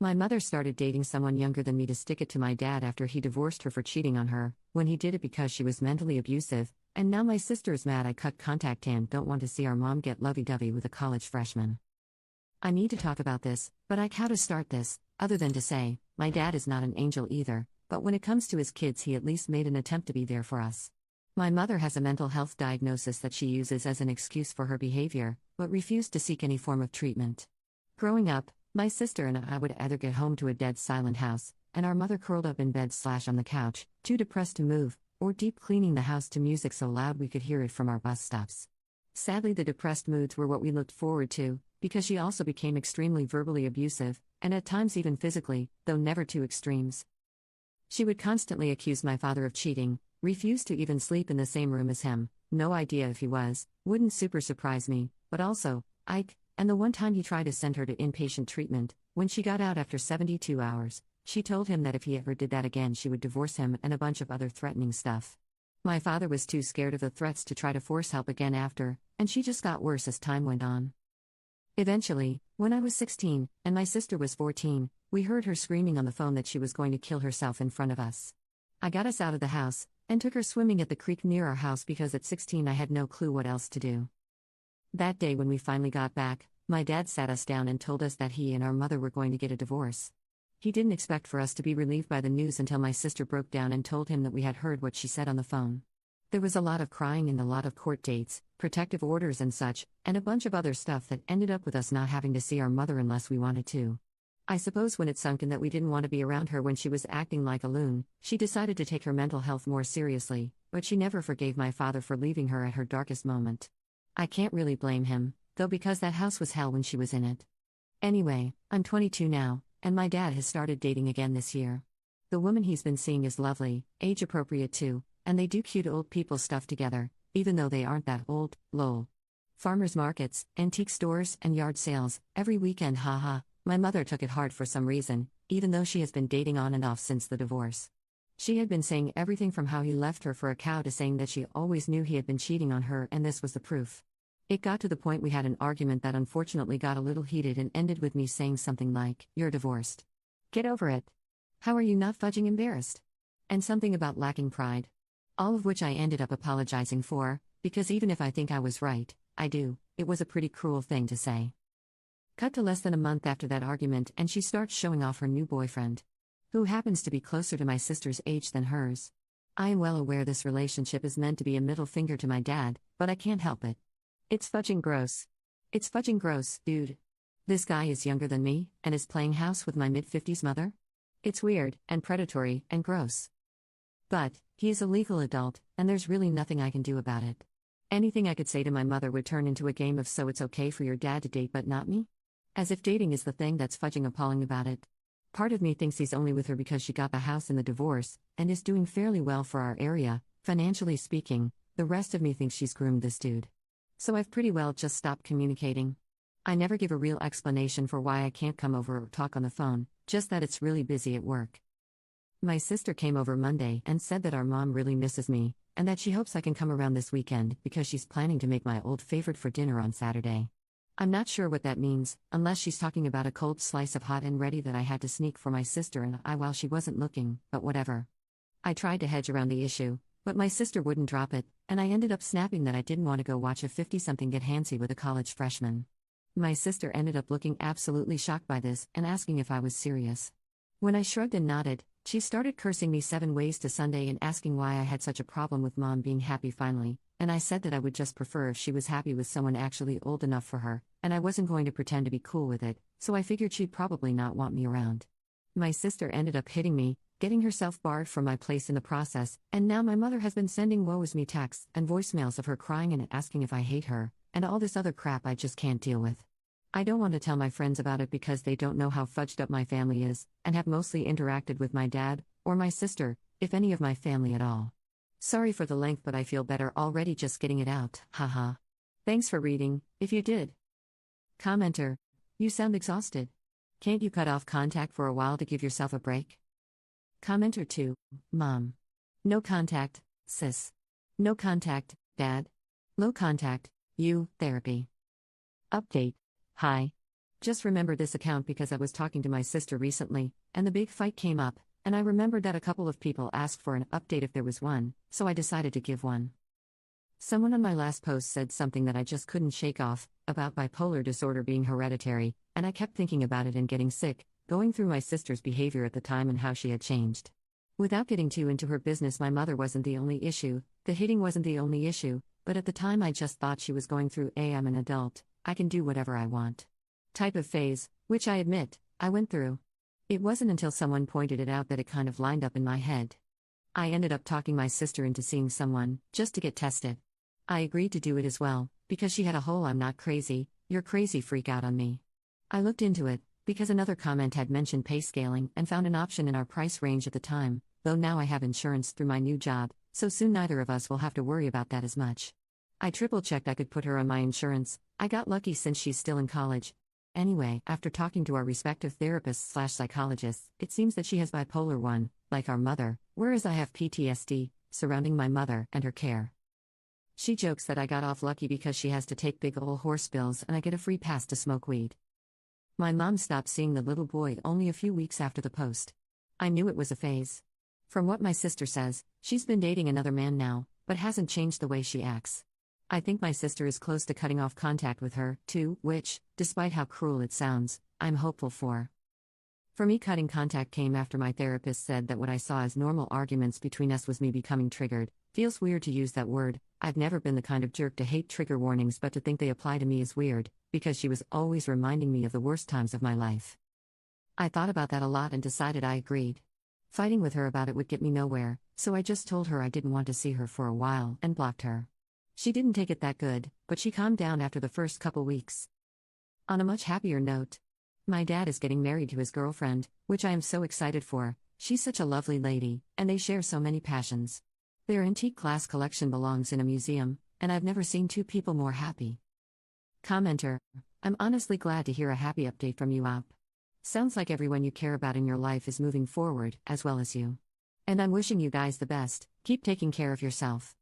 My mother started dating someone younger than me to stick it to my dad after he divorced her for cheating on her, when he did it because she was mentally abusive, and now my sister is mad I cut contact and don't want to see our mom get lovey-dovey with a college freshman. I need to talk about this, but how to start this, other than to say, my dad is not an angel either, but when it comes to his kids he at least made an attempt to be there for us. My mother has a mental health diagnosis that she uses as an excuse for her behavior, but refused to seek any form of treatment. Growing up, my sister and I would either get home to a dead silent house, and our mother curled up in bed / on the couch, too depressed to move, or deep cleaning the house to music so loud we could hear it from our bus stops. Sadly, the depressed moods were what we looked forward to, because she also became extremely verbally abusive, and at times even physically, though never to extremes. She would constantly accuse my father of cheating, refuse to even sleep in the same room as him, no idea if he was, wouldn't super surprise me, but also, Ike. And the one time he tried to send her to inpatient treatment, when she got out after 72 hours, she told him that if he ever did that again she would divorce him and a bunch of other threatening stuff. My father was too scared of the threats to try to force help again after, and she just got worse as time went on. Eventually, when I was 16, and my sister was 14, we heard her screaming on the phone that she was going to kill herself in front of us. I got us out of the house, and took her swimming at the creek near our house because at 16 I had no clue what else to do. That day when we finally got back, my dad sat us down and told us that he and our mother were going to get a divorce. He didn't expect for us to be relieved by the news until my sister broke down and told him that we had heard what she said on the phone. There was a lot of crying and a lot of court dates, protective orders and such, and a bunch of other stuff that ended up with us not having to see our mother unless we wanted to. I suppose when it sunk in that we didn't want to be around her when she was acting like a loon, she decided to take her mental health more seriously, but she never forgave my father for leaving her at her darkest moment. I can't really blame him, though, because that house was hell when she was in it. Anyway, I'm 22 now, and my dad has started dating again this year. The woman he's been seeing is lovely, age appropriate too, and they do cute old people stuff together, even though they aren't that old, lol. Farmers markets, antique stores, and yard sales, every weekend, haha. My mother took it hard for some reason, even though she has been dating on and off since the divorce. She had been saying everything from how he left her for a cow to saying that she always knew he had been cheating on her, and this was the proof. It got to the point we had an argument that unfortunately got a little heated and ended with me saying something like, "You're divorced. Get over it. How are you not fudging embarrassed?" And something about lacking pride. All of which I ended up apologizing for, because even if I think I was right, I do, it was a pretty cruel thing to say. Cut to less than a month after that argument and she starts showing off her new boyfriend, who happens to be closer to my sister's age than hers. I am well aware this relationship is meant to be a middle finger to my dad, but I can't help it. It's fudging gross. It's fudging gross, dude. This guy is younger than me, and is playing house with my mid-50s mother? It's weird, and predatory, and gross. But, he is a legal adult, and there's really nothing I can do about it. Anything I could say to my mother would turn into a game of so it's okay for your dad to date but not me? As if dating is the thing that's fudging appalling about it. Part of me thinks he's only with her because she got the house in the divorce, and is doing fairly well for our area, financially speaking. The rest of me thinks she's groomed this dude. So I've pretty well just stopped communicating. I never give a real explanation for why I can't come over or talk on the phone, just that it's really busy at work. My sister came over Monday and said that our mom really misses me, and that she hopes I can come around this weekend because she's planning to make my old favorite for dinner on Saturday. I'm not sure what that means, unless she's talking about a cold slice of hot and ready that I had to sneak for my sister and I while she wasn't looking, but whatever. I tried to hedge around the issue, but my sister wouldn't drop it, and I ended up snapping that I didn't want to go watch a 50-something get handsy with a college freshman. My sister ended up looking absolutely shocked by this and asking if I was serious. When I shrugged and nodded, she started cursing me 7 ways to Sunday and asking why I had such a problem with mom being happy finally, and I said that I would just prefer if she was happy with someone actually old enough for her, and I wasn't going to pretend to be cool with it, so I figured she'd probably not want me around. My sister ended up hitting me, getting herself barred from my place in the process, and now my mother has been sending woe is me texts and voicemails of her crying and asking if I hate her, and all this other crap I just can't deal with. I don't want to tell my friends about it because they don't know how fudged up my family is, and have mostly interacted with my dad, or my sister, if any of my family at all. Sorry for the length, but I feel better already just getting it out, haha. Thanks for reading, if you did. Commenter: you sound exhausted. Can't you cut off contact for a while to give yourself a break? Commenter 2, Mom. No contact, sis. No contact, Dad. Low contact, you, therapy. Update. Hi. Just remember this account because I was talking to my sister recently, and the big fight came up, and I remembered that a couple of people asked for an update if there was one, so I decided to give one. Someone on my last post said something that I just couldn't shake off, about bipolar disorder being hereditary, and I kept thinking about it and getting sick, going through my sister's behavior at the time and how she had changed. Without getting too into her business, my mother wasn't the only issue, the hitting wasn't the only issue, but at the time I just thought she was going through I'm an adult, I can do whatever I want type of phase, which I admit, I went through. It wasn't until someone pointed it out that it kind of lined up in my head. I ended up talking my sister into seeing someone, just to get tested. I agreed to do it as well, because she had a whole "I'm not crazy, you're crazy" freak out on me. I looked into it, because another comment had mentioned pay scaling and found an option in our price range at the time, though now I have insurance through my new job, so soon neither of us will have to worry about that as much. I triple-checked I could put her on my insurance. I got lucky since she's still in college. Anyway, after talking to our respective therapists/psychologists, it seems that she has bipolar 1, like our mother, whereas I have PTSD, surrounding my mother and her care. She jokes that I got off lucky because she has to take big ol' horse pills and I get a free pass to smoke weed. My mom stopped seeing the little boy only a few weeks after the post. I knew it was a phase. From what my sister says, she's been dating another man now, but hasn't changed the way she acts. I think my sister is close to cutting off contact with her, too, which, despite how cruel it sounds, I'm hopeful for. For me, cutting contact came after my therapist said that what I saw as normal arguments between us was me becoming triggered. Feels weird to use that word. I've never been the kind of jerk to hate trigger warnings, but to think they apply to me is weird, because she was always reminding me of the worst times of my life. I thought about that a lot and decided I agreed. Fighting with her about it would get me nowhere, so I just told her I didn't want to see her for a while and blocked her. She didn't take it that good, but she calmed down after the first couple weeks. On a much happier note, my dad is getting married to his girlfriend, which I am so excited for. She's such a lovely lady, and they share so many passions. Their antique glass collection belongs in a museum, and I've never seen two people more happy. Commenter: I'm honestly glad to hear a happy update from you, Op. Sounds like everyone you care about in your life is moving forward, as well as you. And I'm wishing you guys the best. Keep taking care of yourself.